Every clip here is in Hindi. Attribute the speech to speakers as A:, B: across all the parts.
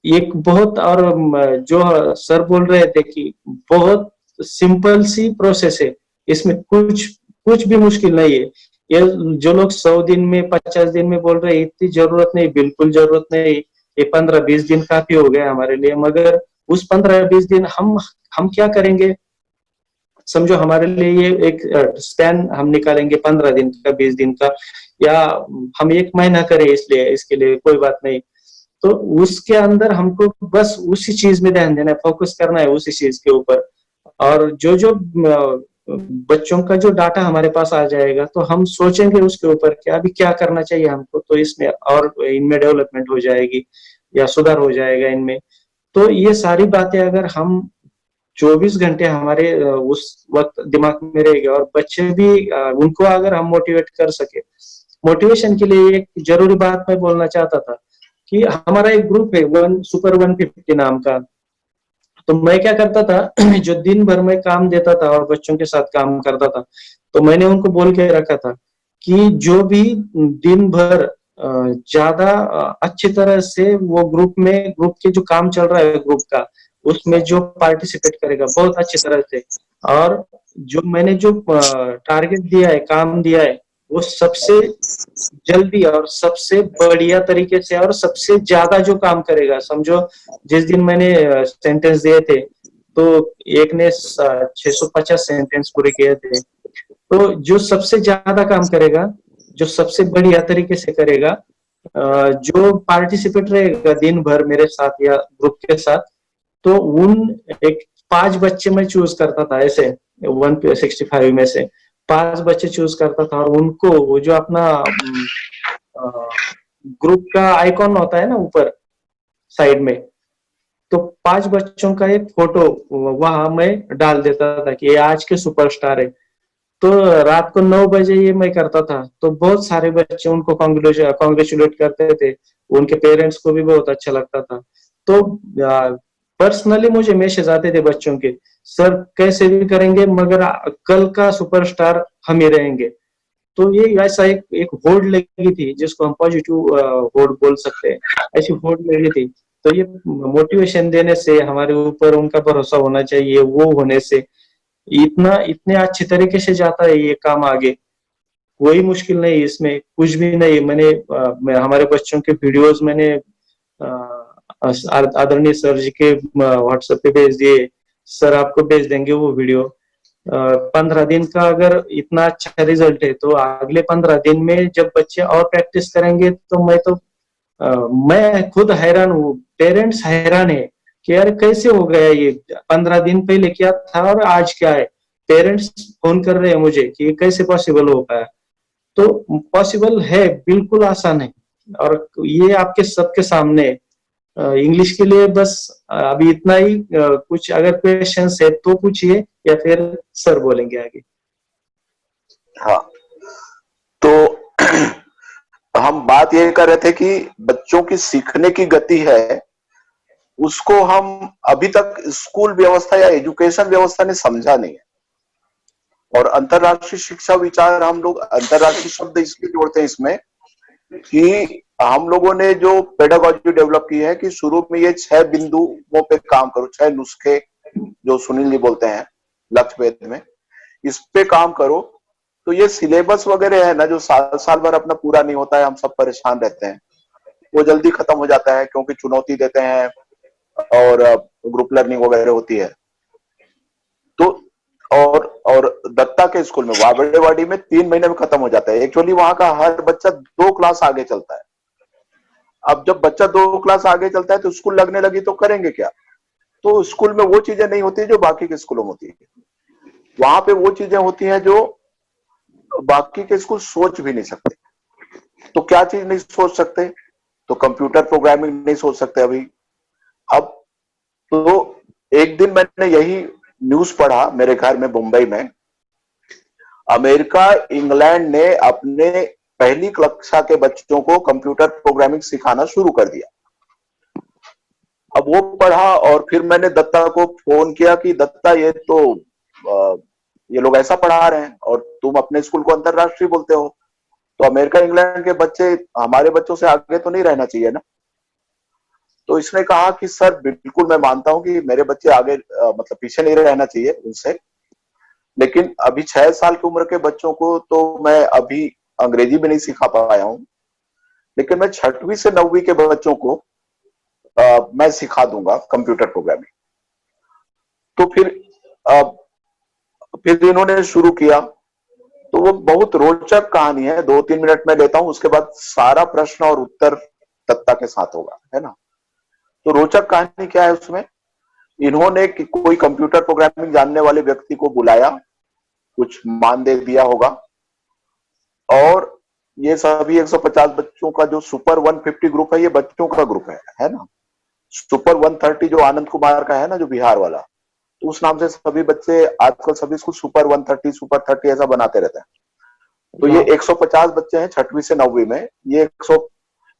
A: एक बहुत, और जो सर बोल रहे थे कि बहुत सिंपल सी प्रोसेस है, इसमें कुछ कुछ भी मुश्किल नहीं है। ये जो लोग 100 दिन में 50 दिन में बोल रहे हैं, इतनी जरूरत नहीं, बिल्कुल जरूरत नहीं। ये 15-20 दिन काफी हो गया हमारे लिए, मगर उस 15-20 दिन हम क्या करेंगे? समझो हमारे लिए ये एक स्पैन हम निकालेंगे 15 दिन का, 20 दिन का, या हम 1 महीना करें, इसलिए इसके लिए कोई बात नहीं। तो उसके अंदर हमको बस उसी चीज में ध्यान देना है, फोकस करना है उसी चीज के ऊपर। और जो जो बच्चों का जो डाटा हमारे पास आ जाएगा, तो हम सोचेंगे उसके ऊपर कि अभी क्या करना चाहिए हमको, तो इसमें और इनमें डेवलपमेंट हो जाएगी या सुधार हो जाएगा इनमें। तो ये सारी बातें अगर हम 24 घंटे हमारे उस वक्त दिमाग में रहेगा, और बच्चे भी उनको अगर हम मोटिवेट कर सके। मोटिवेशन के लिए एक जरूरी बात मैं बोलना चाहता था कि हमारा एक ग्रुप है, वन सुपर 150 नाम का। तो मैं क्या करता था जो दिन भर में काम देता था और बच्चों के साथ काम करता था, तो मैंने उनको बोल के रखा था कि जो भी दिन भर ज्यादा अच्छी तरह से वो ग्रुप के जो काम चल रहा है ग्रुप का, उसमें जो पार्टिसिपेट करेगा बहुत अच्छी तरह से, और जो मैंने जो टारगेट दिया है, काम दिया है, वो सबसे जल्दी और सबसे बढ़िया तरीके से और सबसे ज्यादा जो काम करेगा। समझो जिस दिन मैंने सेंटेंस दिए थे, तो एक ने 650 सेंटेंस पूरे किए थे। तो जो सबसे ज्यादा काम करेगा, जो सबसे बढ़िया तरीके से करेगा, जो पार्टिसिपेट रहेगा दिन भर मेरे साथ या ग्रुप के साथ, तो उन एक 5 बच्चे मैं चूज करता था ऐसे, 165 में से 5 बच्चे चूज करता था, और उनको वो जो अपना ग्रुप का आइकॉन होता है ना ऊपर साइड में, तो 5 बच्चों का एक फोटो वहां मैं डाल देता था कि ये आज के सुपरस्टार है। तो रात को 9 बजे ये मैं करता था, तो बहुत सारे बच्चे उनको कॉन्ग्रेचुलेट करते थे, उनके पेरेंट्स को भी बहुत अच्छा लगता था। तो पर्सनली मुझे मैसेज आते थे बच्चों के, सर कैसे भी करेंगे मगर कल का सुपरस्टार हम ही रहेंगे। तो ये ऐसा एक होड़ लगी थी, जिसको हम पॉजिटिव होड़ बोल सकते हैं, ऐसी होड़ लगी थी। तो ये मोटिवेशन देने से, हमारे ऊपर उनका भरोसा होना चाहिए, वो होने से इतने अच्छे तरीके से जाता है ये काम आगे। कोई मुश्किल नहीं इसमें, कुछ भी नहीं। मैं हमारे बच्चों के वीडियोस मैंने आदरणीय सर जी के व्हाट्सएप पे भेज दिए, सर आपको भेज देंगे वो वीडियो। 15 दिन का अगर इतना अच्छा रिजल्ट है, तो अगले 15 दिन में जब बच्चे और प्रैक्टिस करेंगे, तो मैं खुद हैरान हूँ, पेरेंट्स हैरान है कि यार कैसे हो गया ये, 15 दिन पहले क्या था और आज क्या है। पेरेंट्स फोन कर रहे हैं मुझे कि ये कैसे पॉसिबल हो पाया। तो पॉसिबल है, बिल्कुल आसान है, और ये आपके सबके सामने है। इंग्लिश के लिए बस अभी इतना ही। कुछ अगर क्वेश्चंस है तो पूछिए, या फिर सर बोलेंगे आगे।
B: हाँ, तो हम बात ये कर रहे थे कि बच्चों की सीखने की गति है, उसको हम अभी तक स्कूल व्यवस्था या एजुकेशन व्यवस्था ने समझा नहीं है। और अंतरराष्ट्रीय शिक्षा विचार, हम लोग अंतरराष्ट्रीय शब्द इसलिए जोड़ते हैं इसमें कि हम लोगों ने जो पेडागॉजी डेवलप की है कि शुरू में ये 6 बिंदुओं पे काम करो, 6 नुस्खे जो सुनील जी बोलते हैं लक्ष्य वेध में, इस पे काम करो। तो ये सिलेबस वगैरह है ना, जो साल साल भर अपना पूरा नहीं होता है, हम सब परेशान रहते हैं, वो जल्दी खत्म हो जाता है क्योंकि चुनौती देते हैं और ग्रुप लर्निंग वगैरह होती है। तो और दत्ता के स्कूल में वाबड़ेवाड़ी में 3 महीने में खत्म हो जाता है। एक्चुअली वहां का हर बच्चा 2 क्लास आगे चलता है। अब जब बच्चा 2 क्लास आगे चलता है तो स्कूल लगने लगी तो करेंगे क्या? तो स्कूल में वो चीजें नहीं होती जो बाकी के स्कूलों में होती है। वहां पे वो चीजें होती हैं जो बाकी के स्कूल सोच भी नहीं सकते। तो क्या चीज नहीं सोच सकते? तो कंप्यूटर प्रोग्रामिंग नहीं सोच सकते अभी। अब तो एक दिन मैंने यही न्यूज पढ़ा मेरे घर में मुंबई में, अमेरिका इंग्लैंड ने अपने पहली कक्षा के बच्चों को कंप्यूटर प्रोग्रामिंग सिखाना शुरू कर दिया। अब वो पढ़ा और फिर मैंने दत्ता को फोन किया कि दत्ता ये लोग ऐसा पढ़ा रहे हैं और तुम अपने स्कूल को अंतरराष्ट्रीय बोलते हो, तो अमेरिका इंग्लैंड के बच्चे हमारे बच्चों से आगे तो नहीं रहना चाहिए ना। तो इसने कहा कि सर बिल्कुल मैं मानता हूं कि मेरे बच्चे आगे मतलब पीछे नहीं रहना चाहिए उनसे, लेकिन अभी 6 साल की उम्र के बच्चों को तो मैं अभी अंग्रेजी भी नहीं सिखा पाया हूं, लेकिन मैं 6वीं से 9वीं के बच्चों को मैं सिखा दूंगा कंप्यूटर प्रोग्रामिंग। तो फिर इन्होंने शुरू किया। तो वो बहुत रोचक कहानी है, 2-3 मिनट में लेता हूं, उसके बाद सारा प्रश्न और उत्तर दत्ता के साथ होगा, है ना। तो रोचक कहानी क्या है उसमें, इन्होंने कोई कंप्यूटर प्रोग्रामिंग जानने वाले व्यक्ति को बुलाया, कुछ मान दे दिया होगा, और ये सभी 150 बच्चों का जो सुपर 150 ग्रुप है, ये बच्चों का ग्रुप है ना। सुपर 130 जो आनंद कुमार का है ना, जो बिहार वाला, तो उस नाम से सभी बच्चे आजकल सभी इसको सुपर 130 सुपर 30 ऐसा बनाते रहते हैं। तो ये 150 बच्चे हैं 6वीं से 9वीं में, ये 100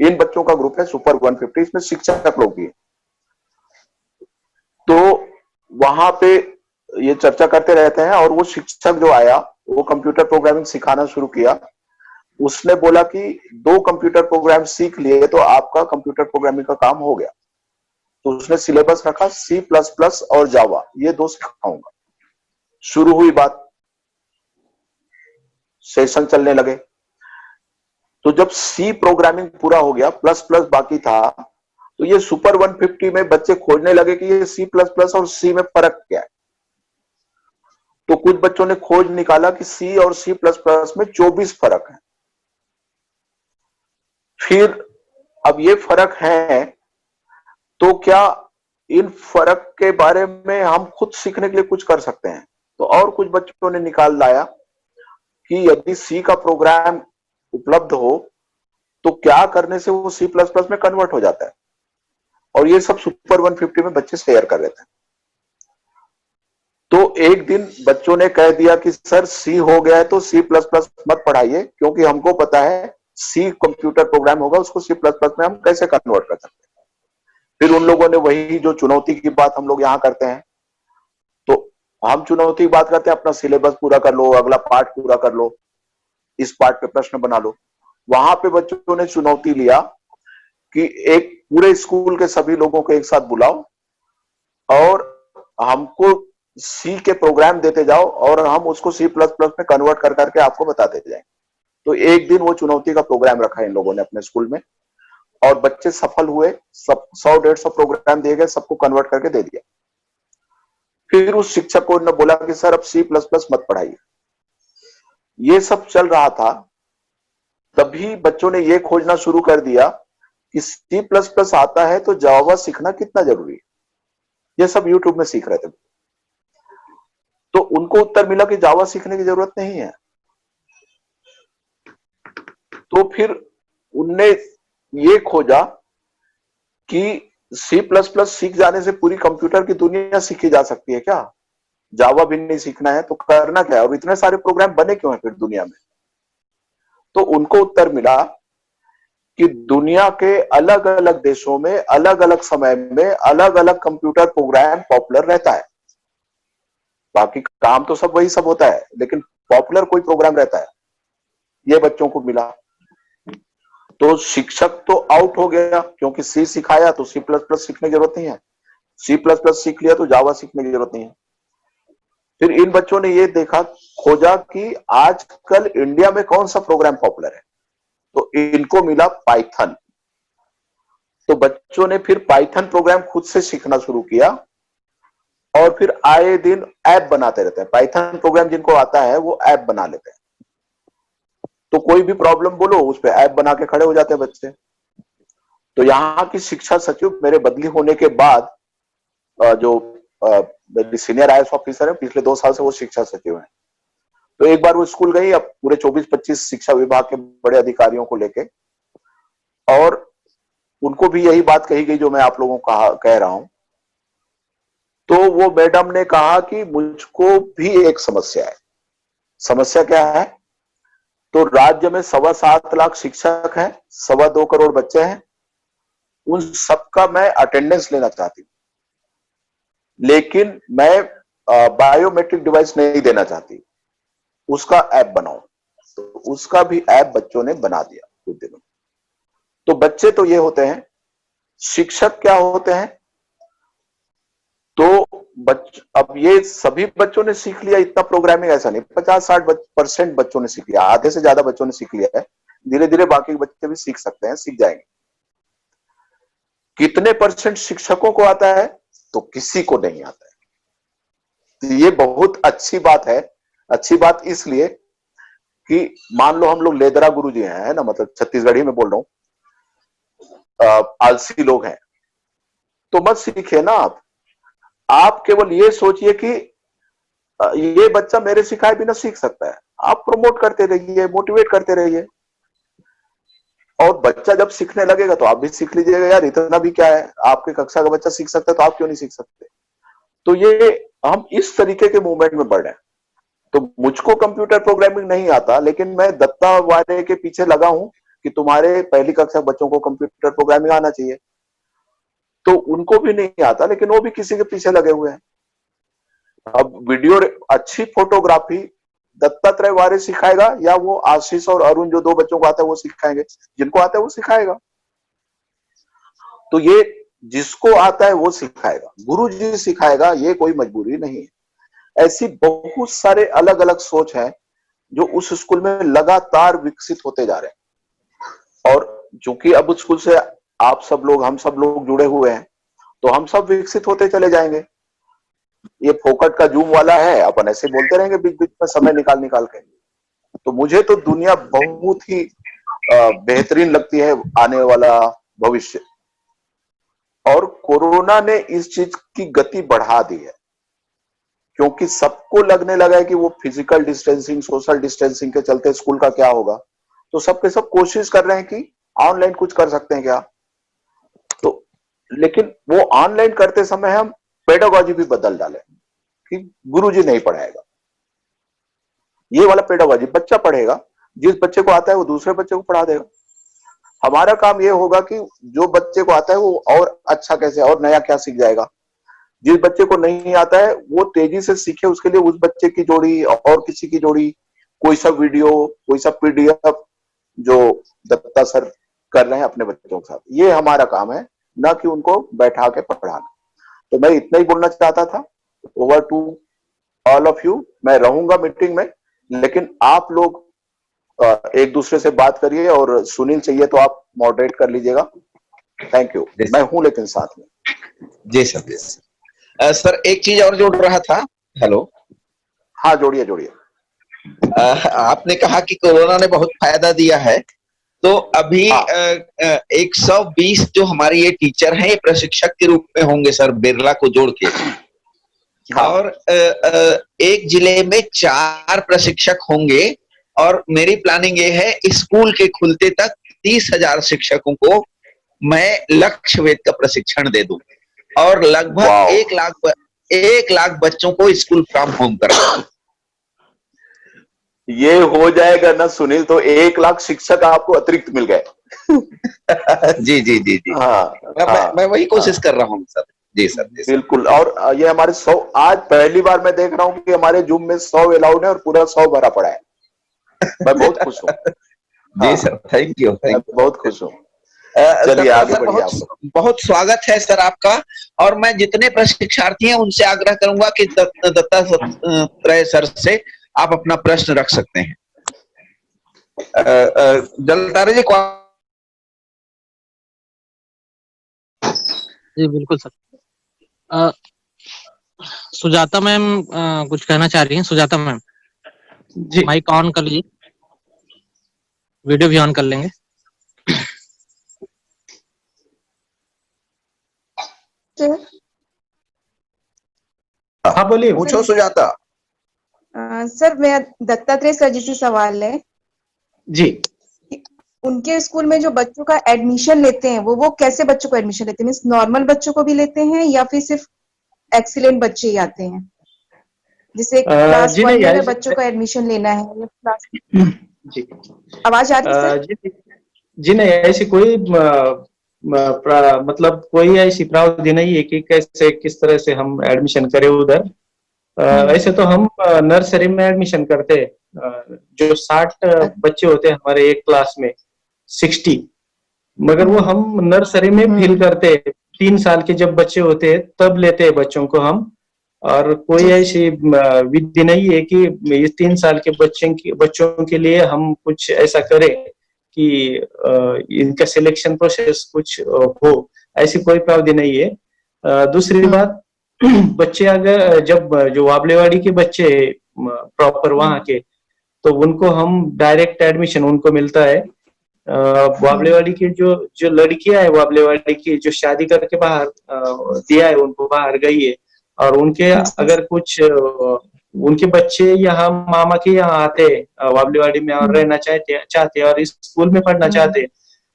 B: इन बच्चों का ग्रुप है सुपर 150, इसमें शिक्षक लोग भी। तो वहां पे ये चर्चा करते रहते हैं, और वो शिक्षक जो आया वो कंप्यूटर प्रोग्रामिंग सिखाना शुरू किया। उसने बोला कि 2 कंप्यूटर प्रोग्राम सीख लिए तो आपका कंप्यूटर प्रोग्रामिंग का काम हो गया। तो उसने सिलेबस रखा C++ और जावा, ये 2 सिखाऊंगा। शुरू हुई बात, सेशन चलने लगे। तो जब सी प्रोग्रामिंग पूरा हो गया, प्लस प्लस बाकी था, तो ये सुपर 150 में बच्चे खोजने लगे कि ये C++ और सी में फर्क क्या है। तो कुछ बच्चों ने खोज निकाला कि सी और C++ में 24 फर्क है। फिर अब ये फर्क है, तो क्या इन फर्क के बारे में हम खुद सीखने के लिए कुछ कर सकते हैं। तो और कुछ बच्चों ने निकाल लाया कि यदि सी का प्रोग्राम उपलब्ध हो तो क्या करने से वो C++ में कन्वर्ट हो जाता है। और ये सब सुपर 150 में बच्चे शेयर कर रहे थे। तो एक दिन बच्चों ने कह दिया कि सर सी हो गया है तो C++ मत पढ़ाइए, क्योंकि हमको पता है सी कंप्यूटर प्रोग्राम होगा, उसको C++ में हम कैसे कन्वर्ट कर सकते हैं। फिर उन लोगों ने वही जो चुनौती की बात हम लोग यहाँ करते हैं, तो हम चुनौती की बात करते हैं, अपना सिलेबस पूरा कर लो, अगला पार्ट पूरा कर लो, इस पार्ट पे प्रश्न बना लो। वहां पे बच्चों ने चुनौती लिया कि एक पूरे स्कूल के सभी लोगों को एक साथ बुलाओ और हमको सी के प्रोग्राम देते जाओ और हम उसको C++ में कन्वर्ट कर करके आपको बताते जाएंगे। तो एक दिन वो चुनौती का प्रोग्राम रखा इन लोगों ने अपने स्कूल में, और बच्चे सफल हुए। सब 100-150 प्रोग्राम दिए गए, सबको कन्वर्ट करके दे दिया। फिर उस शिक्षक को ने बोला कि सर अब C++ मत पढ़ाइए। ये सब चल रहा था, तभी बच्चों ने ये खोजना शुरू कर दिया कि C++ आता है तो जावा सीखना कितना जरूरी है। ये सब यूट्यूब में सीख रहे थे। तो उनको उत्तर मिला कि जावा सीखने की जरूरत नहीं है। तो फिर उनने ये खोजा कि C++ सीख जाने से पूरी कंप्यूटर की दुनिया सीखी जा सकती है क्या, जावा भी नहीं सीखना है तो करना क्या है, और इतने सारे प्रोग्राम बने क्यों हैं फिर दुनिया में। तो उनको उत्तर मिला कि दुनिया के अलग अलग देशों में अलग अलग समय में अलग अलग कंप्यूटर प्रोग्राम पॉपुलर रहता है। बाकी काम तो सब वही सब होता है, लेकिन पॉपुलर कोई प्रोग्राम रहता है। ये बच्चों को मिला। तो शिक्षक तो आउट हो गया, क्योंकि सी सिखाया तो C++ सीखने की जरूरत नहीं है, C++ सीख लिया तो जावा सीखने की जरूरत नहीं है। फिर इन बच्चों ने ये देखा, खोजा कि आजकल इंडिया में कौन सा प्रोग्राम पॉपुलर है, तो इनको मिला पाइथन। तो बच्चों ने फिर पाइथन प्रोग्राम खुद से सीखना शुरू किया, और फिर आए दिन ऐप बनाते रहते हैं। पाइथन प्रोग्राम जिनको आता है वो ऐप बना लेते हैं। तो कोई भी प्रॉब्लम बोलो, उस पर ऐप बना के खड़े हो जाते हैं बच्चे। तो यहाँ की शिक्षा सचिव मेरे बदली होने के बाद जो सीनियर IAS ऑफिसर है, पिछले 2 साल से वो शिक्षा सचिव हैं। तो एक बार वो स्कूल गई, अब पूरे 24-25 शिक्षा विभाग के बड़े अधिकारियों को लेके, और उनको भी यही बात कही गई जो मैं आप लोगों को कह रहा हूं। तो वो मैडम ने कहा कि मुझको भी एक समस्या है। समस्या क्या है, तो राज्य में 7.25 लाख शिक्षक हैं, 2.25 करोड़ बच्चे हैं, उन सबका मैं अटेंडेंस लेना चाहती हूँ, लेकिन मैं बायोमेट्रिक डिवाइस नहीं देना चाहती, उसका ऐप बनाओ। तो उसका भी ऐप बच्चों ने बना दिया कुछ दिनों। तो बच्चे तो ये होते हैं शिक्षक क्या होते हैं, तो अब ये सभी बच्चों ने सीख लिया इतना प्रोग्रामिंग, ऐसा नहीं, 50-60% बच्चों ने सीख लिया, आधे से ज्यादा बच्चों ने सीख लिया है। धीरे धीरे बाकी के बच्चे भी सीख सकते हैं, सीख जाएंगे। कितने परसेंट शिक्षकों को आता है, तो किसी को नहीं आता है। तो ये बहुत अच्छी बात है। अच्छी बात इसलिए कि मान लो हम लोग लेदरा गुरुजी हैं, है ना, मतलब छत्तीसगढ़ी में बोल रहा हूं, आलसी लोग हैं, तो मत सीखिए ना आप केवल ये सोचिए कि ये बच्चा मेरे सिखाए बिना सीख सकता है। आप प्रमोट करते रहिए, मोटिवेट करते रहिए, और बच्चा जब सीखने लगेगा तो आप भी सीख लीजिएगा, यार इतना भी क्या है, आपके कक्षा का बच्चा सीख सकता है तो आप क्यों नहीं सीख सकते। तो ये हम इस तरीके के मूवमेंट में बढ़ रहे हैं। तो मुझको कंप्यूटर प्रोग्रामिंग नहीं आता, लेकिन मैं दत्ता वाले के पीछे लगा हूं कि तुम्हारे पहली कक्षा बच्चों को कंप्यूटर प्रोग्रामिंग आना चाहिए। तो उनको भी नहीं आता, लेकिन वो भी किसी के पीछे लगे हुए हैं। अब वीडियो अच्छी फोटोग्राफी दत्तात्रेय वारे सिखाएगा, या वो आशीष और अरुण जो 2 बच्चों को आता है वो सिखाएंगे? जिनको आता है वो सिखाएगा। तो ये जिसको आता है वो सिखाएगा, गुरु जी सिखाएगा, ये कोई मजबूरी नहीं है। ऐसी बहुत सारे अलग अलग सोच है जो उस स्कूल में लगातार विकसित होते जा रहे हैं। और चूंकि अब उस स्कूल से आप सब लोग, हम सब लोग जुड़े हुए हैं, तो हम सब विकसित होते चले जाएंगे। ये फोकट का जूम वाला है, अपन ऐसे बोलते रहेंगे बीच बीच में समय निकाल निकाल के। तो मुझे तो दुनिया बहुत ही बेहतरीन लगती है, आने वाला भविष्य। और कोरोना ने इस चीज की गति बढ़ा दी है, क्योंकि सबको लगने लगा है कि वो फिजिकल डिस्टेंसिंग, सोशल डिस्टेंसिंग के चलते स्कूल का क्या होगा। तो सबके सब कोशिश कर रहे हैं कि ऑनलाइन कुछ कर सकते हैं क्या। तो लेकिन वो ऑनलाइन करते समय हम पेडागॉजी भी बदल डाले कि गुरुजी नहीं पढ़ाएगा, ये वाला पेडागॉजी बच्चा पढ़ेगा, जिस बच्चे को आता है वो दूसरे बच्चे को पढ़ा देगा। हमारा काम ये होगा कि जो बच्चे को आता है वो और अच्छा कैसे और नया क्या सीख जाएगा, जिस बच्चे को नहीं आता है वो तेजी से सीखे, उसके लिए उस बच्चे की जोड़ी और किसी की जोड़ी, कोई सा वीडियो, कोई सा पीडीएफ जो दत्ता सर कर रहे हैं अपने बच्चों के साथ, ये हमारा काम है, ना कि उनको बैठा के पढ़ाना। तो मैं इतना ही बोलना चाहता था। Over to all of you. मैं रहूंगा मीटिंग में, लेकिन आप लोग एक दूसरे से बात करिए, और सुनील चाहिए तो आप मॉडरेट कर लीजिएगा। Thank you. मैं हूं लेकिन साथ में।
C: जी सर, जी सर। सर एक चीज और जोड़ रहा था। हेलो।
B: हाँ जोड़िए जोड़िए।
C: आपने कहा कि कोरोना ने बहुत फायदा दिया है, तो अभी
B: हाँ।
C: 120 जो हमारे ये टीचर हैं, ये प्रशिक्षक के रूप में होंगे सर, बिरला को जोड़ के।
B: हाँ।
C: और एक जिले में 4 प्रशिक्षक होंगे, और मेरी प्लानिंग ये है स्कूल के खुलते तक 30,000 शिक्षकों को मैं लक्ष्य वेद का प्रशिक्षण दे दूं, और लगभग 1 लाख बच्चों को स्कूल फ्रॉम होम करा।
B: ये हो जाएगा ना सुनील, तो 1 लाख शिक्षक आपको अतिरिक्त मिल गए।
C: जी जी जी जी।
B: हाँ,
C: मैं वही कोशिश कर रहा हूँ सर। जी सर, जी सर।
B: बिल्कुल। और ये हमारे 100, आज पहली बार मैं देख रहा हूँ कि हमारे जूम में 100 अलाउड है और पूरा 100 भरा पड़ा है। मैं बहुत खुश हूँ।
C: जी sir, thank you, thank you.
B: बहुत खुश हूँ। चलिए आगे बढ़िए आप लोग।
C: बहुत स्वागत है सर आपका, और मैं जितने प्रशिक्षार्थी हैं उनसे आग्रह करूंगा कि दत्तात्रेय सर से आप अपना प्रश्न रख सकते हैं। जलतारे जी
D: जी बिल्कुल सर। सुजाता मैम कुछ कहना चाह रही हैं। Sujata ma'am
A: ji
D: mike on कर लीजिए, वीडियो भी ऑन कर लेंगे।
A: हाँ बोलिए।
C: पूछो सुजाता।
E: सर मेरा दत्तात्रेय सर जी से सवाल है।
A: जी
E: उनके स्कूल में जो बच्चों का एडमिशन लेते हैं वो कैसे बच्चों को एडमिशन लेते हैं? मींस नॉर्मल बच्चों को भी लेते हैं या फिर सिर्फ एक्सीलेंट बच्चे ही आते हैं? जैसे क्लास
A: जी
E: 1
A: नहीं,
E: में बच्चों का एडमिशन लेना है या क्लास।
A: जी
E: आवाज आ रही है सर?
A: जी नहीं, ऐसी कोई मतलब कोई ऐसी प्रावधान नहीं है कि कैसे किस तरह से हम एडमिशन करें उधर। ऐसे तो हम नर्सरी में एडमिशन करते हैं। जो 60 बच्चे होते हैं हमारे एक क्लास में, 60 मगर वो हम नर्सरी में फिल करते हैं, 3 साल के जब बच्चे होते हैं तब लेते हैं बच्चों को हम। और कोई
E: जी।
A: ऐसी विधि नहीं है कि इस 3 साल के बच्चों के लिए हम कुछ ऐसा करें कि इनका सिलेक्शन प्रोसेस कुछ हो, ऐसी कोई प्रावधान नहीं है। दूसरी बात, बच्चे अगर जब जो वाबलेवाड़ी के बच्चे प्रॉपर वहाँ के, तो उनको हम डायरेक्ट एडमिशन उनको मिलता है। वाबलेवाड़ी की जो जो लड़कियां है, वाबलेवाड़ी की जो शादी करके बाहर दिया है, उनको बाहर गई है, और उनके अगर कुछ उनके बच्चे यहाँ मामा के यहाँ आते हैं वाबलेवाड़ी में और रहना चाहते और इस स्कूल में पढ़ना चाहते,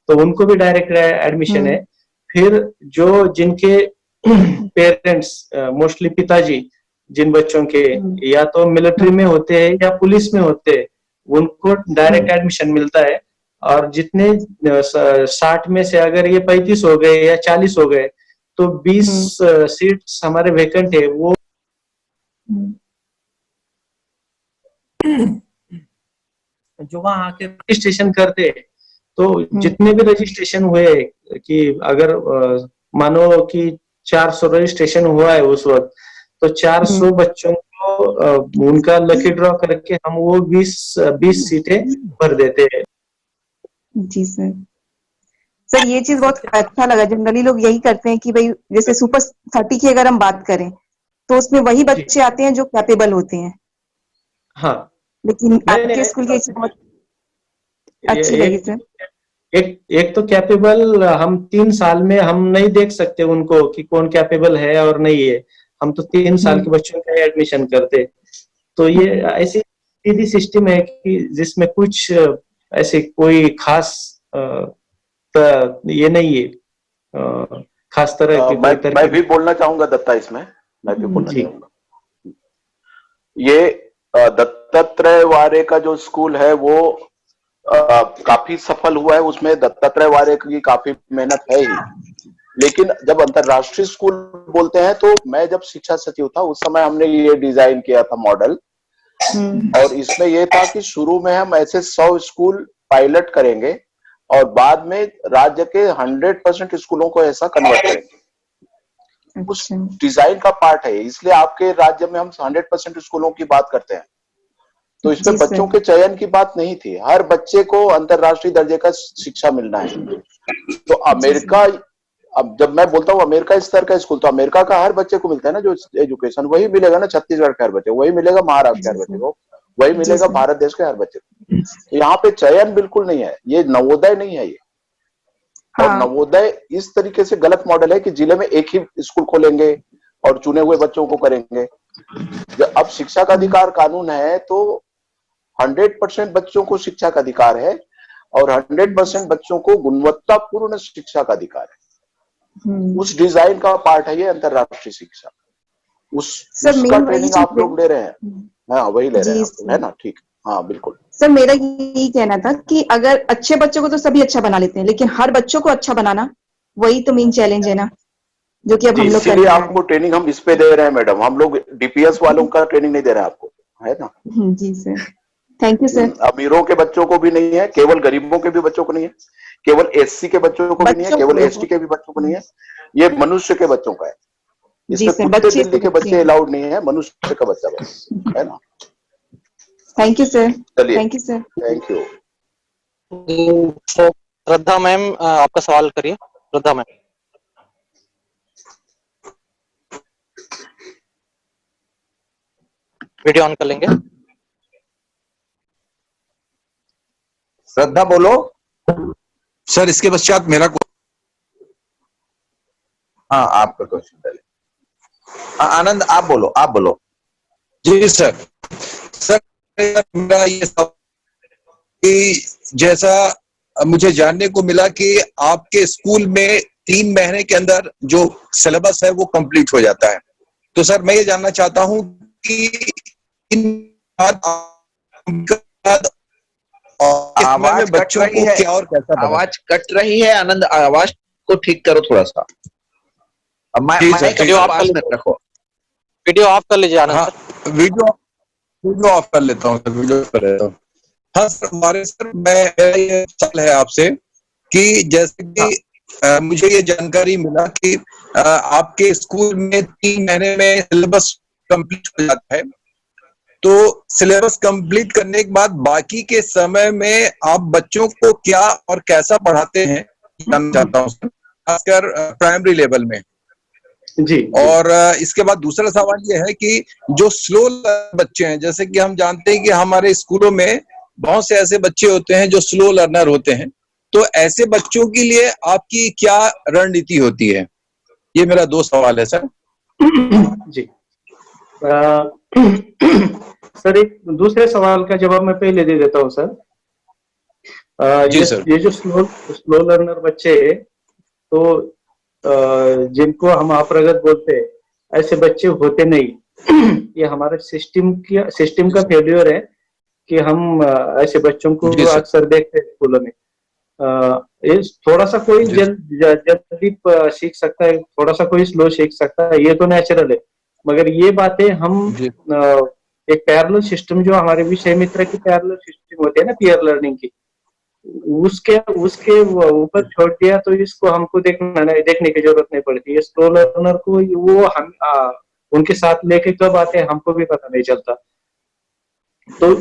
A: तो उनको भी डायरेक्ट एडमिशन है। फिर जो जिनके पेरेंट्स मोस्टली पिताजी जिन बच्चों के या तो मिलिट्री में होते हैं या पुलिस में होते हैं, उनको डायरेक्ट एडमिशन मिलता है। और जितने 60 में से अगर ये 35 हो गए या 40 हो गए, तो 20 सीट्स हमारे वेकेंट है, वो जो वहाँ आके रजिस्ट्रेशन करते हैं। तो जितने भी रजिस्ट्रेशन हुए कि अगर मानो कि 400 रजिस्ट्रेशन हुआ है उस वक्त, तो 400 बच्चों को उनका लकी ड्रॉ करके हम वो 20 सीटें भर देते हैं।
E: जी सर। सर ये चीज बहुत अच्छा लगा, जनरली लोग यही करते हैं कि भाई जैसे सुपर 30 की अगर हम बात करें तो उसमें वही बच्चे आते हैं जो कैपेबल होते हैं।
A: हाँ,
E: लेकिन आपके स्कूल की बहुत अच्छी लगी सर।
A: एक तो कैपेबल हम 3 साल में हम नहीं देख सकते उनको कि कौन कैपेबल है और नहीं है, हम तो 3 साल के बच्चों का एडमिशन करते। तो ये ऐसी सीधी सिस्टम है कि जिसमें कुछ ऐसे कोई खास ये नहीं है, खास तरह की
B: मैं भी बोलना चाहूंगा दत्ता, इसमें मैं भी बोलना चाहूंगा। ये दत्तात्रेय वारे का जो स्कूल है वो काफी सफल हुआ है, उसमें दत्तात्रेय वारे की काफी मेहनत है ही। लेकिन जब अंतरराष्ट्रीय स्कूल बोलते हैं, तो मैं जब शिक्षा सचिव था उस समय हमने ये डिजाइन किया था मॉडल, और इसमें ये था कि शुरू में हम ऐसे 100 स्कूल पायलट करेंगे और बाद में राज्य के 100% स्कूलों को ऐसा कन्वर्ट करेंगे। उस डिजाइन का पार्ट है, इसलिए आपके राज्य में हम 100% स्कूलों की बात करते हैं। तो इसमें बच्चों के चयन की बात नहीं थी, हर बच्चे को अंतरराष्ट्रीय दर्जे का शिक्षा मिलना है। तो अमेरिका, अब जब मैं बोलता हूँ अमेरिका स्तर का स्कूल, तो अमेरिका का हर बच्चे को मिलता है ना जो एजुकेशन, वही मिलेगा ना छत्तीसगढ़ के हर बच्चे को, वही मिलेगा महाराष्ट्र के हर बच्चे को, वही मिलेगा भारत देश के हर बच्चे को। तो यहाँ पे चयन बिल्कुल नहीं है, ये नवोदय नहीं है ये। और नवोदय इस तरीके से गलत मॉडल है कि जिले में एक ही स्कूल खोलेंगे और चुने हुए बच्चों को करेंगे। अब शिक्षा का अधिकार कानून है, तो 100% बच्चों को शिक्षा का अधिकार है और 100% बच्चों को गुणवत्तापूर्ण शिक्षा का अधिकार है। उस डिजाइन का पार्ट है ये अंतरराष्ट्रीय शिक्षा। उसका ट्रेनिंग आप लोग ले रहे हैं। हाँ, वही ले रहे हैं, है ना? ठीक, हाँ बिल्कुल।
E: सर मेरा यही कहना था कि अगर अच्छे बच्चों को तो सभी अच्छा बना लेते हैं, लेकिन हर बच्चों को अच्छा बनाना वही तो मेन चैलेंज है ना, जो कि अब हम लोग कर रहे हैं।
B: आपको ट्रेनिंग हम इस पे दे रहे हैं मैडम, हम लोग डीपीएस वालों का ट्रेनिंग नहीं दे रहे हैं आपको, है ना?
E: जी सर, थैंक यू सर।
B: अमीरों के बच्चों को भी नहीं है, केवल गरीबों के भी बच्चों को नहीं है, केवल एससी के बच्चों को भी नहीं है, केवल एसटी के भी बच्चों को नहीं है, ये मनुष्य के बच्चों का है। इसमें कुत्ते बिल्ली के बच्चे अलाउड नहीं है, मनुष्य का बच्चा बस, है ना?
E: Thank you sir.
B: चलिए,
E: thank you sir.
B: Thank you.
D: Shraddha ma'am, आपका सवाल करिए। श्रद्धा मैम, वीडियो ऑन कर लेंगे।
F: श्रद्धा बोलो। सर इसके पश्चात मेरा हाँ, आपका क्वेश्चन पहले। आनंद आप बोलो, आप बोलो। जी सर। सर मेरा ये कि जैसा मुझे जानने को मिला कि आपके स्कूल में 3 महीने के अंदर जो सिलेबस है वो कंप्लीट हो जाता है, तो सर मैं ये जानना चाहता हूँ कि
C: आवाज
F: बच्चों को क्या और कैसा,
C: आवाज कट रही है। आनंद, आवाज को ठीक करो थोड़ा सा।
D: वीडियो ऑफ रखो, वीडियो ऑफ कर लीजिए आनंद।
F: हाँ, वीडियो ऑफ कर लेता हूँ, वीडियो कर लेता हूँ। हाँ सर, हमारे सर मेरा ये सवाल है आपसे कि जैसे कि मुझे ये जानकारी मिला कि आपके स्कूल में 3 महीने में सिलेबस कंप्लीट हो जाता है, तो सिलेबस कंप्लीट करने के बाद बाकी के समय में आप बच्चों को क्या और कैसा पढ़ाते हैं, जानना चाहता हूँ खासकर प्राइमरी लेवल में।
A: जी
F: और इसके बाद दूसरा सवाल ये है कि जो स्लो बच्चे हैं, जैसे कि हम जानते हैं कि हमारे स्कूलों में बहुत से ऐसे बच्चे होते हैं जो स्लो लर्नर होते हैं, तो ऐसे बच्चों के लिए आपकी क्या रणनीति होती है? ये मेरा 2 सवाल है सर।
A: जी सर, एक दूसरे सवाल का जवाब मैं पहले दे देता हूँ सर।
F: जी सर।
A: ये जो स्लो लर्नर बच्चे हैं, तो जिनको हम अप्रगत बोलते हैं, ऐसे बच्चे होते नहीं। ये हमारे सिस्टम का फेल्योर है कि हम ऐसे बच्चों को अक्सर देखते हैं स्कूलों में। ये थोड़ा सा कोई जल्दी सीख सकता है, थोड़ा सा कोई स्लो सीख सकता है, ये तो नेचुरल है। मगर ये बातें हम एक पैरेलल सिस्टम, जो हमारे विषय मित्र की पैरेलल सिस्टम होती है ना, पीयर लर्निंग की, उसके ऊपर छोड़ दिया तो इसको हमको देखने की जरूरत नहीं पड़ती है। स्लो लर्नर को वो हम उनके साथ लेके कब आते हैं हमको भी पता नहीं चलता। तो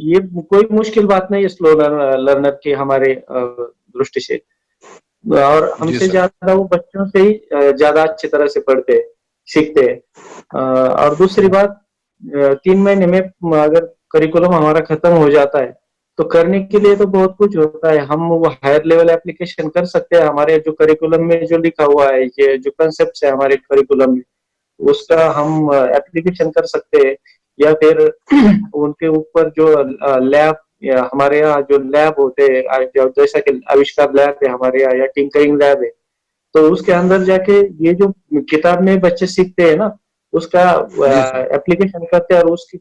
A: ये कोई मुश्किल बात नहीं है स्लो लर्नर की हमारे दृष्टि से, और हमसे ज्यादा वो बच्चों से ही ज्यादा अच्छी तरह से पढ़ते सीखते हैं। और दूसरी बात, 3 महीने में अगर करिकुलम हमारा खत्म हो जाता है तो करने के लिए तो बहुत कुछ होता है। हम वो हायर लेवल एप्लीकेशन कर सकते हैं। हमारे जो करिकुलम में जो लिखा हुआ है, ये जो कंसेप्ट है हमारे करिकुलम में, उसका हम एप्लीकेशन कर सकते हैं। या फिर उनके ऊपर जो लैब, या हमारे यहाँ जो लैब होते हैं, जैसा कि आविष्कार लैब है हमारे यहाँ, या टिंकरिंग लैब है, तो उसके अंदर जाके ये जो किताब में बच्चे सीखते हैं ना, उसका एप्लीकेशन करते हैं, और उसकी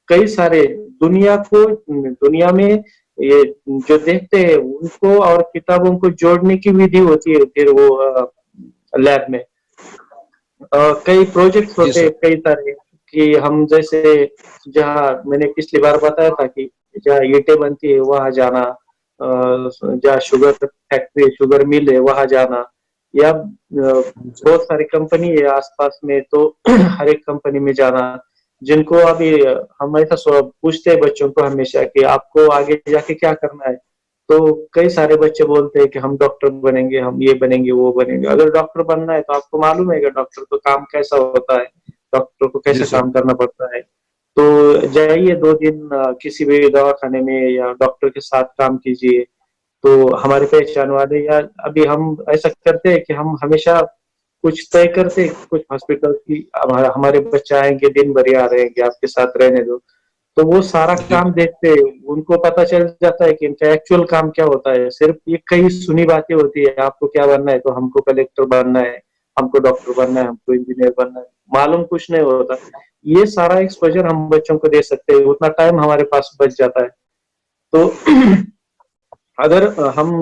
A: कई सारे दुनिया में ये जो देखते हैं उनको और किताबों को जोड़ने की विधि होती है फिर वो लैब में। कई प्रोजेक्ट्स होते हैं कई सारे, कि हम जैसे जहाँ मैंने पिछली बार बताया था कि जहाँ ईंटें बनती है वहां जाना, जहाँ शुगर फैक्ट्री, शुगर मिल है वहां जाना, या बहुत सारी कंपनी है आसपास में, तो हर एक कंपनी में जाना। जिनको अभी हम ऐसा पूछते हैं बच्चों को हमेशा कि आपको आगे जाके क्या करना है, तो कई सारे बच्चे बोलते हैं कि हम डॉक्टर बनेंगे, हम ये बनेंगे वो बनेंगे। अगर डॉक्टर बनना है तो आपको मालूम है कि डॉक्टर का काम कैसा होता है, डॉक्टर को कैसे काम करना पड़ता है। तो जाइए 2 दिन किसी भी दवाखाने में या डॉक्टर के साथ काम कीजिए, तो हमारे पहचान वाले, या अभी हम ऐसा करते हैं कि हम हमेशा कुछ तय करते, कुछ हॉस्पिटल की हमारे बच्चे आएंगे, दिन भर आ रहेंगे, आपके साथ रहने दो, तो वो सारा काम देखते हैं, उनको पता चल जाता है कि इनका एक्चुअल काम क्या होता है। सिर्फ ये कई सुनी बातें होती है, आपको क्या बनना है, तो हमको कलेक्टर बनना है, हमको डॉक्टर बनना है, हमको इंजीनियर बनना है, मालूम कुछ नहीं होता। ये सारा एक्सपोजर हम बच्चों को दे सकते हैं, उतना टाइम हमारे पास बच जाता है। तो अगर हम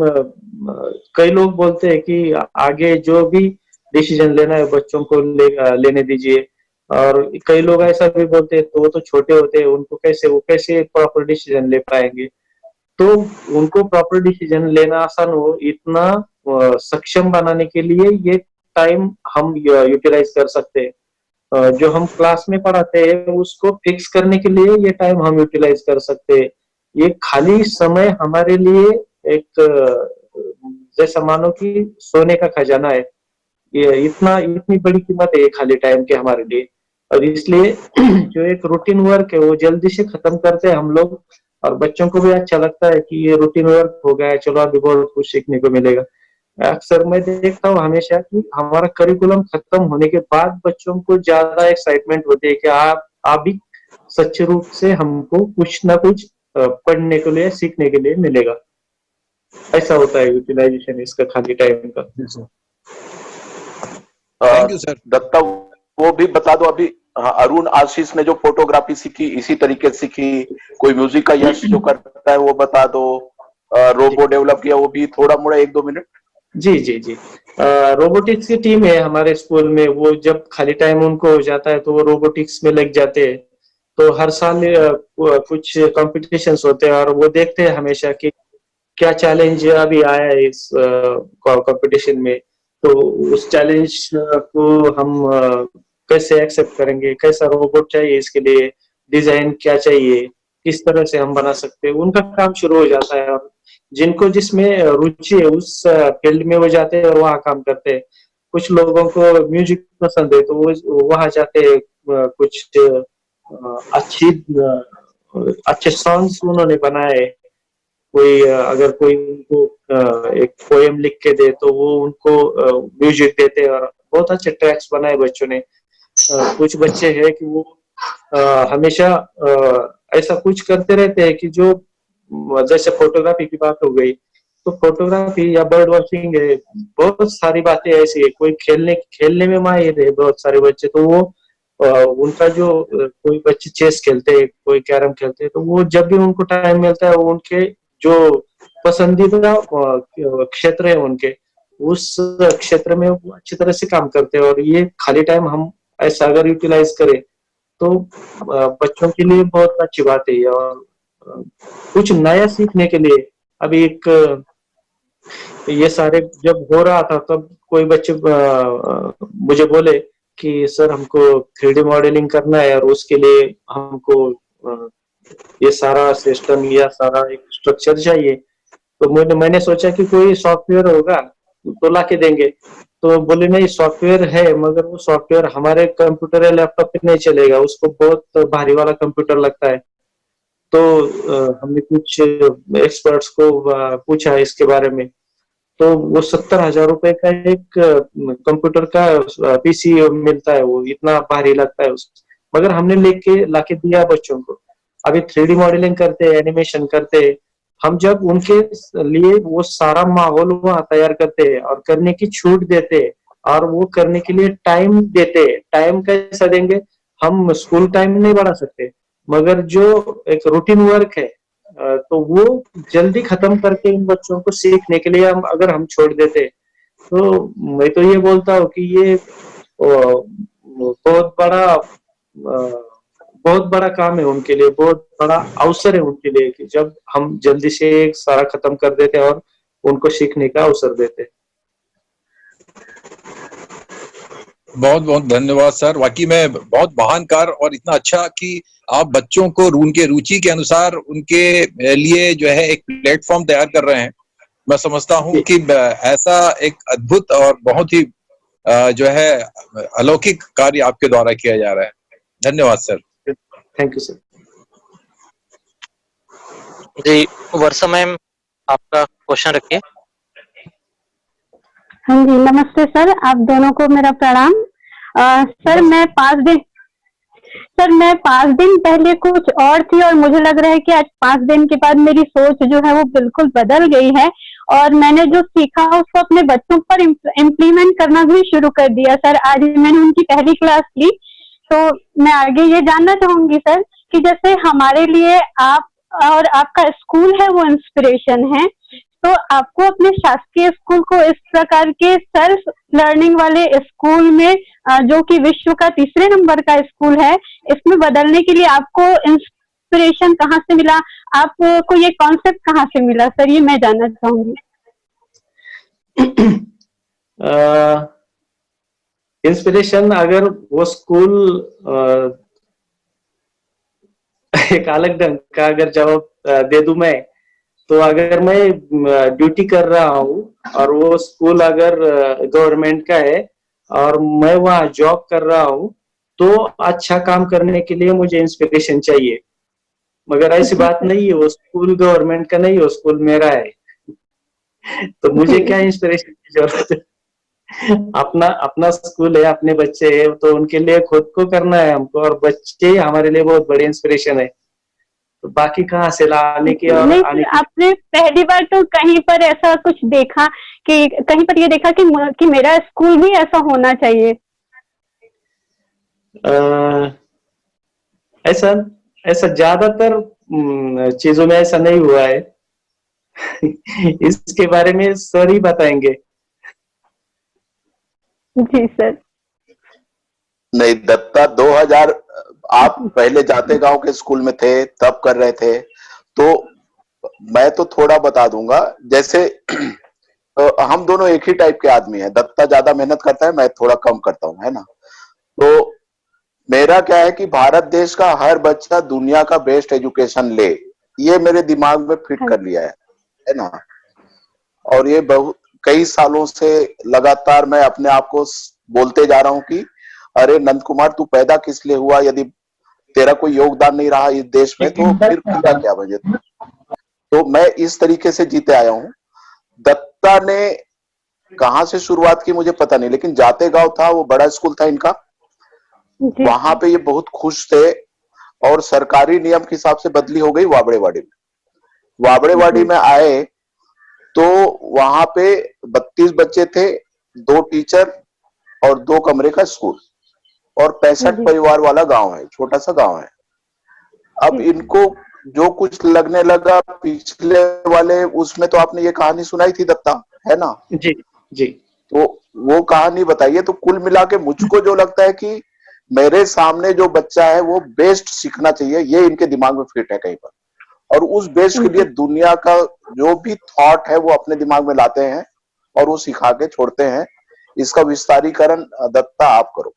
A: कई लोग बोलते हैं कि आगे जो भी डिसीजन लेना है बच्चों को लेने दीजिए, और कई लोग ऐसा भी बोलते हैं तो वो तो छोटे होते हैं, उनको कैसे प्रॉपर डिसीजन ले पाएंगे। तो उनको प्रॉपर डिसीजन लेना आसान हो, इतना सक्षम बनाने के लिए ये टाइम हम यूटिलाइज कर सकते हैं। जो हम क्लास में पढ़ाते हैं उसको फिक्स करने के लिए ये टाइम हम यूटिलाइज कर सकते हैं। ये खाली समय हमारे लिए एक जैसा मानो कि सोने का खजाना है। ये इतनी बड़ी कीमत है ये खाली टाइम के हमारे लिए, और इसलिए जो एक रूटीन वर्क है वो जल्दी से खत्म करते हैं हम लोग, और बच्चों को भी अच्छा लगता है कि ये रूटीन वर्क हो गया है, चलो अभी बहुत कुछ सीखने को मिलेगा। अक्सर मैं देखता हूँ हमेशा कि हमारा करिकुलम खत्म होने के बाद बच्चों को ज्यादा एक्साइटमेंट होती है कि आप भी सच्चे रूप से हमको कुछ ना कुछ पढ़ने के लिए, सीखने के लिए मिलेगा। ऐसा होता है यूटिलाइजेशन इसका खाली टाइम का।
F: Thank you sir.
B: दत्ता, वो भी बता दो अभी। अरुण आशीष ने जो फोटोग्राफी सीखी इसी तरीके से सीखी, कोई म्यूजिक का यश जो करता है वो बता दो, रोबो डेवलप किया वो भी थोड़ा मोड़ा 1-2 मिनट।
A: जी जी जी, रोबोटिक्स की टीम है हमारे स्कूल में, वो जब खाली टाइम उनको हो जाता है तो वो रोबोटिक्स में लग जाते हैं। तो हर साल कुछ कॉम्पिटिशन्स होते हैं और वो देखते हैं हमेशा कि क्या चैलेंज अभी आया है इस कंपटीशन में, तो उस चैलेंज को हम कैसे एक्सेप्ट करेंगे, कैसा रोबोट चाहिए इसके लिए, डिजाइन क्या चाहिए, किस तरह से हम बना सकते हैं, उनका काम शुरू हो जाता है। और जिनको जिसमें रुचि है उस फील्ड में वो जाते हैं और वहाँ काम करते हैं। कुछ लोगों को म्यूजिक पसंद है तो वो वहाँ जाते हैं, कुछ अच्छे सॉन्ग्स उन्होंने बनाए। कोई अगर कोई उनको एक पोएम लिख के दे तो वो उनको म्यूजिक देते हैं और बहुत अच्छे ट्रैक्स बनाए बच्चों ने। कुछ बच्चे हैं कि वो हमेशा ऐसा कुछ करते रहते हैं कि जो जैसे फोटोग्राफी की बात हो गई, तो फोटोग्राफी या बर्ड वॉचिंग है, बहुत सारी बातें ऐसी है। कोई खेलने में माहिर है बहुत सारे बच्चे, तो वो उनका जो कोई बच्चे चेस खेलते हैं, कोई कैरम खेलते हैं, तो वो जब भी उनको टाइम मिलता है वो उनके जो पसंदीदा क्षेत्र है उनके, उस क्षेत्र में वो अच्छी तरह से काम करते हैं। और ये खाली टाइम हम ऐसा अगर यूटिलाइज करें तो बच्चों के लिए बहुत अच्छी बात है। और कुछ नया सीखने के लिए अभी एक ये सारे जब हो रहा था तब कोई बच्चे मुझे बोले कि सर हमको 3D मॉडलिंग करना है और उसके लिए हमको ये सारा सिस्टम या सारा एक स्ट्रक्चर चाहिए। तो मैंने सोचा कि कोई सॉफ्टवेयर होगा तो ला के देंगे। तो बोले नहीं, सॉफ्टवेयर है मगर वो सॉफ्टवेयर हमारे कंप्यूटर या लैपटॉप पे नहीं चलेगा, उसको बहुत भारी वाला कंप्यूटर लगता है। तो हमने कुछ एक्सपर्ट्स को पूछा इसके बारे में, तो वो 70,000 रुपए का एक कंप्यूटर का पीसी मिलता है, वो इतना भारी लगता है मगर हमने लाके दिया बच्चों को। अभी 3D मॉडलिंग करते हैं, एनिमेशन करते हैं, हम जब उनके लिए वो सारा माहौल वहां तैयार करते हैं और करने की छूट देते हैं और वो करने के लिए टाइम देते हैं। टाइम कैसा देंगे, हम स्कूल टाइम नहीं बढ़ा सकते मगर जो एक रूटीन वर्क है तो वो जल्दी खत्म करके इन बच्चों को सीखने के लिए अगर हम छोड़ देते, तो मैं तो ये बोलता हूँ कि ये बहुत बड़ा काम है उनके लिए, बहुत बड़ा अवसर है उनके लिए कि जब हम जल्दी से सारा खत्म कर देते और उनको सीखने का अवसर देते।
F: बहुत बहुत धन्यवाद सर, वाकई में बहुत महान कार्य और इतना अच्छा कि आप बच्चों को उनके रुचि के अनुसार उनके लिए जो है एक प्लेटफॉर्म तैयार कर रहे हैं। मैं समझता हूं कि ऐसा एक अद्भुत और बहुत ही जो है अलौकिक कार्य आपके द्वारा किया जा रहा है। धन्यवाद सर।
A: Thank you sir.
D: जी वर्षा मैम, आपका क्वेश्चन रखिए।
G: हाँ जी, नमस्ते सर, आप दोनों को मेरा प्रणाम। सर मैं 5 दिन पहले कुछ और थी और मुझे लग रहा है कि आज 5 दिन के बाद मेरी सोच जो है वो बिल्कुल बदल गई है और मैंने जो सीखा उसको अपने बच्चों पर इम्प्लीमेंट करना भी शुरू कर दिया। सर आज मैंने उनकी पहली क्लास ली, तो मैं आगे ये जानना चाहूंगी सर कि जैसे हमारे लिए आप और आपका स्कूल है वो इंस्पिरेशन है, तो आपको अपने शासकीय स्कूल को इस प्रकार के सेल्फ लर्निंग वाले स्कूल में जो कि विश्व का 3रे नंबर का स्कूल है, इसमें बदलने के लिए आपको इंस्पिरेशन कहाँ से मिला, आपको ये कॉन्सेप्ट कहाँ से मिला सर, ये मैं जानना चाहूंगी।
A: इंस्पिरेशन अगर वो स्कूल एक अलग ढंग का अगर जवाब दे दूं मैं, तो अगर मैं ड्यूटी कर रहा हूँ और वो स्कूल अगर गवर्नमेंट का है और मैं वहाँ जॉब कर रहा हूँ, तो अच्छा काम करने के लिए मुझे इंस्पिरेशन चाहिए। मगर ऐसी बात नहीं है, वो स्कूल गवर्नमेंट का नहीं, वो स्कूल मेरा है। तो मुझे क्या इंस्पिरेशन की जरूरत है? अपना स्कूल है, अपने बच्चे हैं, तो उनके लिए खुद को करना है हमको, और बच्चे हमारे लिए बहुत बड़े इंस्पिरेशन है। तो बाकी कहाँ से लाने की और
G: नहीं,
A: आने की। आपने
G: पहली बार तो कहीं पर ऐसा कुछ देखा कि कहीं पर ये देखा कि मेरा स्कूल भी ऐसा होना चाहिए?
A: ऐसा ज्यादातर चीजों में ऐसा नहीं हुआ है। इसके बारे में सर ही बताएंगे।
G: जी सर।
B: नहीं दत्ता, 2000 आप पहले जाते गांव के स्कूल में थे तब कर रहे थे, तो मैं तो थोड़ा बता दूंगा। जैसे हम दोनों एक ही टाइप के आदमी हैं। दत्ता ज्यादा मेहनत करता है, मैं थोड़ा कम करता हूँ, है ना। तो मेरा क्या है कि भारत देश का हर बच्चा दुनिया का बेस्ट एजुकेशन ले, ये मेरे दिमाग में फिट कर लिया है ना। और ये बहुत कई सालों से लगातार मैं अपने आप को बोलते जा रहा हूँ कि अरे नंद कुमार, तू पैदा किस लिए हुआ? यदि तेरा कोई योगदान नहीं रहा इस देश में तो फिर किया क्या वजह? तो मैं इस तरीके से जीते आया हूँ। दत्ता ने कहाँ से शुरुआत की मुझे पता नहीं, लेकिन जाते गांव था, वो बड़ा स्कूल था इनका, वहां पे ये बहुत खुश थे। और सरकारी नियम के हिसाब से बदली हो गई वाबड़ेवाड़ी में। वाबड़ेवाड़ी में आए तो वहां पे 32 बच्चे थे, 2 टीचर और 2 कमरे का स्कूल, और 65 परिवार वाला गांव है, छोटा सा गांव है। अब इनको जो कुछ लगने लगा पिछले वाले उसमें, तो आपने ये कहानी सुनाई थी दत्ता, है ना?
A: जी जी।
B: तो वो कहानी बताइए। तो कुल मिला के मुझको जो लगता है कि मेरे सामने जो बच्चा है वो बेस्ट सीखना चाहिए, ये इनके दिमाग में फिट है कहीं पर। और उस बेस्ट के लिए दुनिया का जो भी थॉट है वो अपने दिमाग में लाते हैं और वो सिखा के छोड़ते हैं। इसका विस्तारीकरण दत्ता आप करो।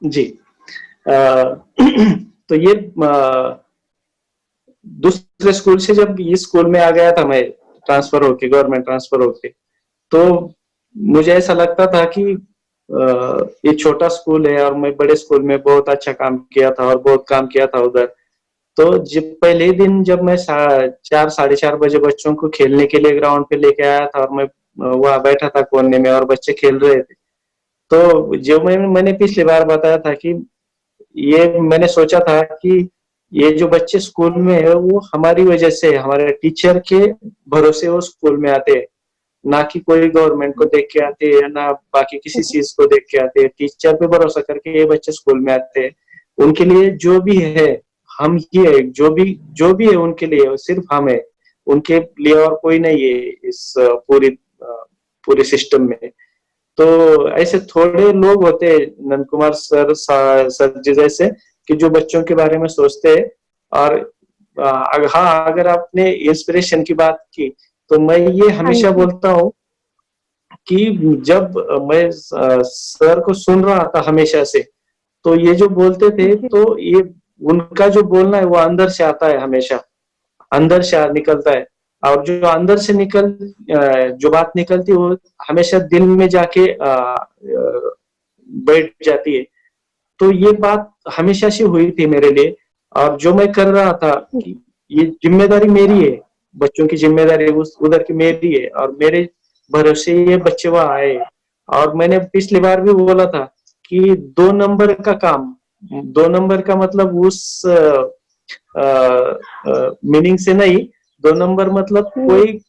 A: जी। तो ये दूसरे स्कूल से जब इस स्कूल में आ गया था मैं, ट्रांसफर होके, गवर्नमेंट ट्रांसफर होके, तो मुझे ऐसा लगता था कि ये छोटा स्कूल है और मैं बड़े स्कूल में बहुत अच्छा काम किया था और बहुत काम किया था उधर। तो जब पहले दिन जब मैं 4 साढ़े 4 बजे बच्चों को खेलने के लिए ग्राउंड पे लेके आया था और मैं वहां बैठा था कोने में और बच्चे खेल रहे थे, तो जो मैंने पिछली बार बताया था कि ये मैंने सोचा था कि ये जो बच्चे स्कूल में है वो हमारी वजह से, हमारे टीचर के भरोसे वो स्कूल में आते हैं, ना कि कोई गवर्नमेंट को देख के आते हैं, ना बाकी किसी चीज को देख के आते हैं। टीचर पे भरोसा करके ये बच्चे स्कूल में आते हैं। उनके लिए जो भी है हम ही है, जो भी है उनके लिए सिर्फ हम है, उनके लिए और कोई नहीं है इस पूरे सिस्टम में। तो ऐसे थोड़े लोग होते हैं नंद कुमार सर जी जैसे, कि जो बच्चों के बारे में सोचते हैं। और हाँ, अगर आपने इंस्पिरेशन की बात की तो मैं ये हमेशा बोलता हूँ कि जब मैं सर को सुन रहा था हमेशा से, तो ये जो बोलते थे तो ये उनका जो बोलना है वो अंदर से आता है, हमेशा अंदर से निकलता है। और जो अंदर से जो बात निकलती है वो हमेशा दिल में जाके बैठ जाती है। तो ये बात हमेशा से हुई थी मेरे लिए। और जो मैं कर रहा था कि ये जिम्मेदारी मेरी है, बच्चों की जिम्मेदारी उधर की मेरी है, और मेरे भरोसे ये बच्चे वहां आए। और मैंने पिछली बार भी बोला था कि 2 नंबर का काम, 2 नंबर का मतलब उस मीनिंग से नहीं, 2 नंबर मतलब कोई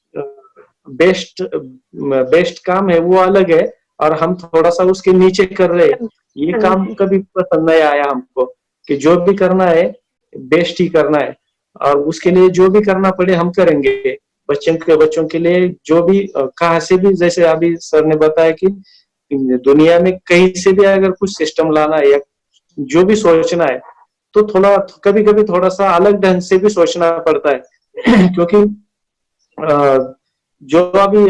A: बेस्ट काम है वो अलग है, और हम थोड़ा सा उसके नीचे कर रहे हैं। ये काम कभी पसंद नहीं आया हमको, कि जो भी करना है बेस्ट ही करना है, और उसके लिए जो भी करना पड़े हम करेंगे। बच्चों के लिए जो भी कहाँ से भी, जैसे अभी सर ने बताया कि दुनिया में कहीं से भी अगर कुछ सिस्टम लाना है या जो भी सोचना है, तो थोड़ा कभी कभी थोड़ा सा अलग ढंग से भी सोचना पड़ता है क्योंकि जो अभी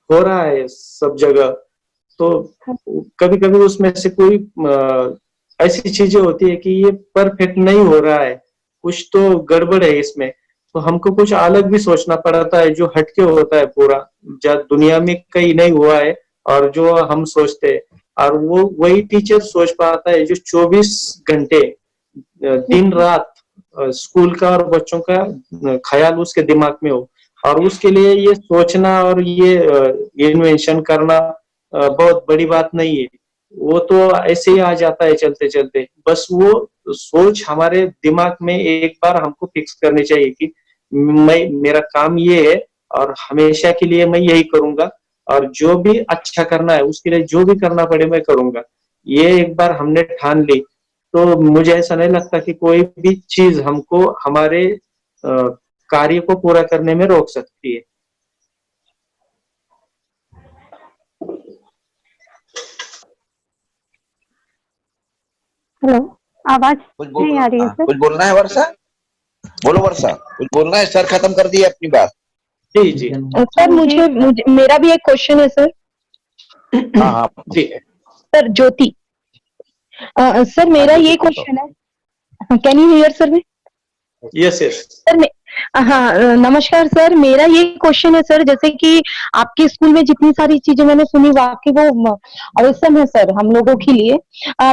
A: हो रहा है सब जगह, तो कभी कभी उसमें से कोई ऐसी चीजें होती है कि ये परफेक्ट नहीं हो रहा है, कुछ तो गड़बड़ है इसमें। तो हमको कुछ अलग भी सोचना पड़ता है जो हटके होता है पूरा, दुनिया में कहीं नहीं हुआ है और जो हम सोचते हैं। और वो वही टीचर सोच पाता है जो 24 घंटे दिन रात स्कूल का और बच्चों का ख्याल उसके दिमाग में हो। और उसके लिए ये सोचना और ये इन्वेंशन करना बहुत बड़ी बात नहीं है, वो तो ऐसे ही आ जाता है चलते चलते। बस वो सोच हमारे दिमाग में एक बार हमको फिक्स करनी चाहिए कि मेरा काम ये है और हमेशा के लिए मैं यही करूंगा, और जो भी अच्छा करना है उसके लिए जो भी करना पड़े मैं करूंगा। ये एक बार हमने ठान ली तो मुझे ऐसा नहीं लगता कि कोई भी चीज हमको हमारे कार्य को पूरा करने में रोक सकती है।
G: हेलो, आवाज नहीं आ रही है सर?
C: कुछ बोलना है वर्षा? बोलो वर्षा, कुछ बोलना है? सर खत्म कर दिए अपनी बात।
A: जी जी
H: सर मुझे मेरा भी एक क्वेश्चन है सर।
C: हाँ हाँ
A: जी
H: सर ज्योति, सर मेरा ये क्वेश्चन है, can you here sir?
A: Yes yes
H: sir हाँ नमस्कार सर, मेरा ये क्वेश्चन है सर, जैसे कि आपके स्कूल में जितनी सारी चीजें मैंने सुनी वाकई वो अवश्यम है सर हम लोगों के लिए,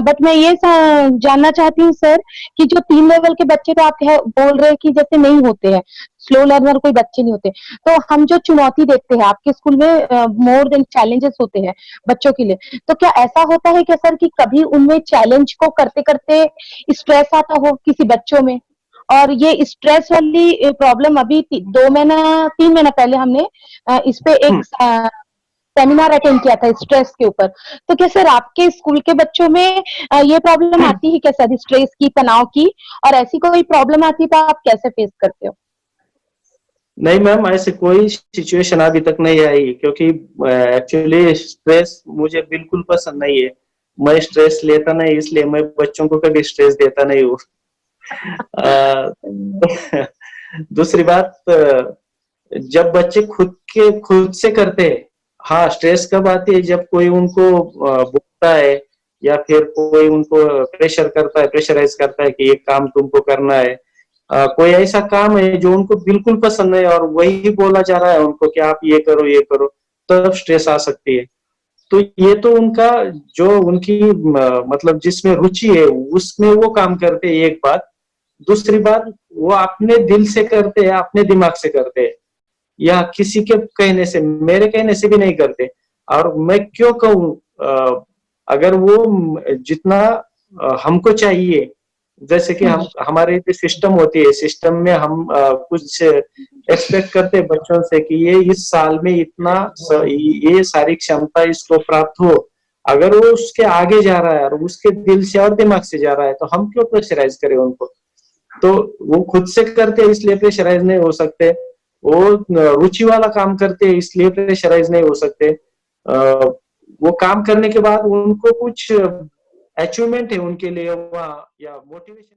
H: बट मैं ये जानना चाहती हूँ सर कि जो 3 लेवल के बच्चे तो आप बोल रहे हैं कि जैसे नहीं होते हैं, स्लो लर्नर कोई बच्चे नहीं होते, तो हम जो चुनौती देखते हैं आपके स्कूल में मोर देन चैलेंजेस होते हैं बच्चों के लिए, तो क्या ऐसा होता है क्या सर कि कभी उनमें चैलेंज को करते करते स्ट्रेस आता हो किसी बच्चों में? और ये स्ट्रेस वाली प्रॉब्लम अभी 3 महीना पहले हमने इस पे एक सेमिनार अटेंड किया था स्ट्रेस के ऊपर, तो क्या सर आपके स्कूल के बच्चों में ये प्रॉब्लम आती है क्या सर, स्ट्रेस की, तनाव की, और ऐसी कोई प्रॉब्लम आती है तो आप कैसे फेस करते हो?
A: नहीं मैम, ऐसे कोई सिचुएशन अभी तक नहीं आई, क्योंकि एक्चुअली स्ट्रेस मुझे बिल्कुल पसंद नहीं है। मैं स्ट्रेस लेता नहीं, इसलिए मैं बच्चों को कभी स्ट्रेस देता नहीं हूँ। दूसरी बात, जब बच्चे खुद से करते हैं, हाँ स्ट्रेस कब आती है, जब कोई उनको बोलता है या फिर कोई उनको प्रेशराइज करता है कि ये काम तुमको करना है। कोई ऐसा काम है जो उनको बिल्कुल पसंद नहीं और वही बोला जा रहा है उनको कि आप ये करो, तब स्ट्रेस आ सकती है। तो ये तो उनका जो उनकी मतलब जिसमें रुचि है उसमें वो काम करते हैं, एक बात। दूसरी बात, वो अपने दिल से करते हैं, अपने दिमाग से करते हैं, या किसी के कहने से, मेरे कहने से भी नहीं करते। और मैं क्यों कहूँ, अगर वो जितना हमको चाहिए, जैसे कि हम हमारे सिस्टम होती है, सिस्टम में हम कुछ एक्सपेक्ट करते हैं बच्चों से कि ये इस साल में इतना ये सारी क्षमता इसको प्राप्त हो, अगर वो उसके आगे जा रहा है और उसके दिल से और दिमाग से जा रहा है तो हम क्यों प्रेशराइज करें उनको। तो वो खुद से करते हैं इसलिए प्रेशराइज नहीं हो सकते, वो रुचि वाला काम करते हैं इसलिए प्रेशराइज नहीं हो सकते। वो काम करने के बाद उनको कुछ अचीवमेंट है उनके लिए वहाँ, या मोटिवेशन